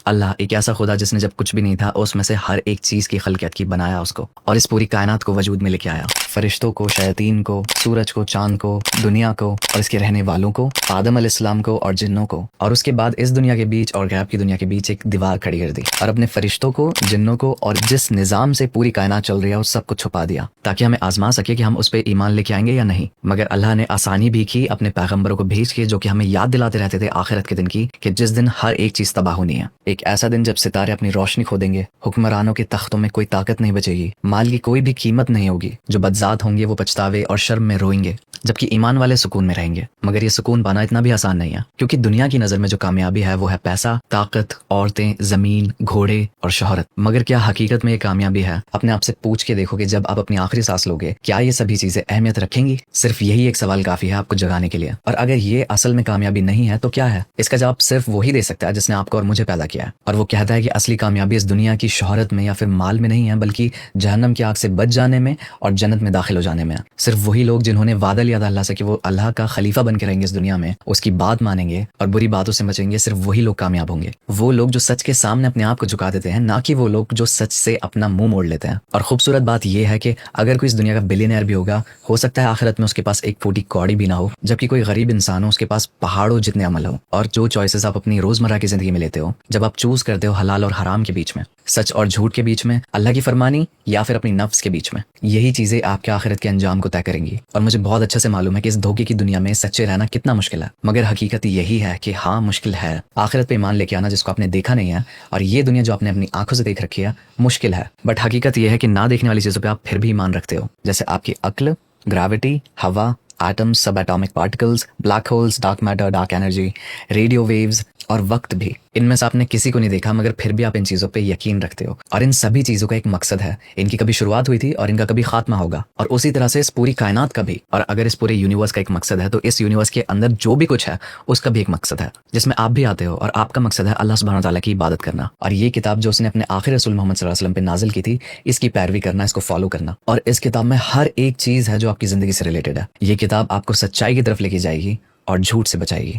اللہ ایک ایسا خدا جس نے جب کچھ بھی نہیں تھا اس میں سے ہر ایک چیز کی خلقت کی، بنایا اس کو، اور اس پوری کائنات کو وجود میں لے کے آیا، فرشتوں کو، شیاطین کو، سورج کو، چاند کو، دنیا کو اور اس کے رہنے والوں کو، آدم علیہ السلام کو اور جنوں کو، اور اس کے بعد اس دنیا کے بیچ اور غیب کی دنیا کے بیچ ایک دیوار کھڑی کر دی، اور اپنے فرشتوں کو، جنوں کو اور جس نظام سے پوری کائنات چل رہی ہے اس سب کو چھپا دیا تاکہ ہمیں آزما سکے کہ ہم اس پہ ایمان لے کے آئیں گے یا نہیں۔ مگر اللہ نے آسانی بھی کی اپنے پیغمبروں کو بھیج کے، جو کہ ہمیں یاد دلاتے رہتے تھے آخرت کے دن کی، کہ جس دن ہر ایک چیز تباہ ہونی ہے، ایک ایسا دن جب ستارے اپنی روشنی کھو دیں گے، حکمرانوں کے تختوں میں کوئی طاقت نہیں بچے گی، مال کی کوئی بھی قیمت نہیں ہوگی، جو بدذات ہوں گے وہ پچھتاوے اور شرم میں روئیں گے، جبکہ ایمان والے سکون میں رہیں گے۔ مگر یہ سکون پانا اتنا بھی آسان نہیں ہے، کیونکہ دنیا کی نظر میں جو کامیابی ہے وہ ہے پیسہ، طاقت، عورتیں، زمین، گھوڑے اور شہرت۔ مگر کیا حقیقت میں یہ کامیابی ہے؟ اپنے آپ سے پوچھ کے دیکھو کہ جب آپ اپنی آخری سانس لوگے کیا یہ سبھی چیزیں اہمیت رکھیں گی؟ صرف یہی ایک سوال کافی ہے آپ کو جگانے کے لیے۔ اور اگر یہ اصل میں کامیابی نہیں ہے تو کیا ہے؟ اس کا جواب صرف وہی دے سکتا ہے جس نے آپ کو اور مجھے پیدا کیا ہے، اور وہ کہتا ہے کہ اصلی کامیابی اس دنیا کی شہرت میں یا پھر مال میں نہیں ہے، بلکہ جہنم کی آگ سے بچ جانے میں اور جنت میں داخل ہو جانے میں ہے۔ صرف وہی لوگ جنہوں نے وعدہ لیا تھا اللہ سے کہ وہ اللہ کا خلیفہ بن کے رہیں گے اس دنیا میں، اس کی بات مانیں گے اور بری باتوں سے بچیں گے، صرف وہی لوگ کامیاب ہوں گے۔ وہ لوگ جو سچ کے سامنے اپنے آپ کو جھکا دیتے ہیں، نہ کہ وہ لوگ جو سچ سے اپنا منہ موڑ لیتے ہیں۔ اور خوبصورت بات یہ ہے کہ اگر کوئی اس دنیا کا بلینئر بھی ہوگا، ہو سکتا ہے آخرت میں اس کے پاس ایک پھوٹی کوڑی بھی نہ ہو، جبکہ کوئی غریب انسان ہو اس کے پاس پہاڑوں جتنے عمل ہو۔ اور جو چوائسز آپ اپنی روزمرہ کی زندگی میں لیتے ہو، جب آپ چوز کرتے ہو حلال اور حرام کے بیچ میں، سچ اور جھوٹ کے بیچ میں، اللہ کی فرمانی یا پھر اپنی نفس کے بیچ میں، یہی چیزیں آپ کے آخرت کے انجام کو طے کریں گی۔ اور مجھے بہت اچھے سے معلوم ہے کہ اس دھوکے کی دنیا میں سچے رہنا کتنا مشکل ہے، مگر حقیقت یہی ہے کہ ہاں مشکل ہے۔ آخرت پہ ایمان لے کے آنا جس کو آپ نے دیکھا نہیں ہے، اور یہ دنیا جو آپ نے اپنی آنکھوں سے دیکھ رکھی ہے، مشکل ہے۔ بٹ حقیقت یہ ہے کہ نہ دیکھنے والی چیزوں پہ آپ پھر بھی ایمان رکھتے ہو، جیسے آپ کی عقل، گریوٹی، ہوا، ایٹمز، سب atomic particles, black holes, dark matter, dark energy, radio waves اور وقت بھی۔ ان میں سے آپ نے کسی کو نہیں دیکھا، مگر پھر بھی آپ ان چیزوں پہ یقین رکھتے ہو، اور ان سبھی چیزوں کا ایک مقصد ہے۔ ان کی کبھی شروعات ہوئی تھی اور ان کا کبھی خاتمہ ہوگا، اور اسی طرح سے اس پوری کائنات کا بھی۔ اور اگر اس پورے یونیورس کا ایک مقصد ہے تو اس یونیورس کے اندر جو بھی کچھ ہے اس کا بھی ایک مقصد ہے، جس میں آپ بھی آتے ہو، اور آپ کا مقصد ہے اللہ سبحانہ تعالیٰ کی عبادت کرنا، اور یہ کتاب جو اس نے اپنے آخر رسول محمد صلی اللہ علیہ وسلم پہ نازل کی تھی، اس کی پیروی کرنا، اس کو فالو کرنا۔ اور اس کتاب میں ہر ایک چیز ہے جو آپ کی زندگی سے ریلیٹڈ ہے۔ یہ کتاب آپ کو سچائی کی طرف لے کے جائے گی اور جھوٹ سے بچائے گی۔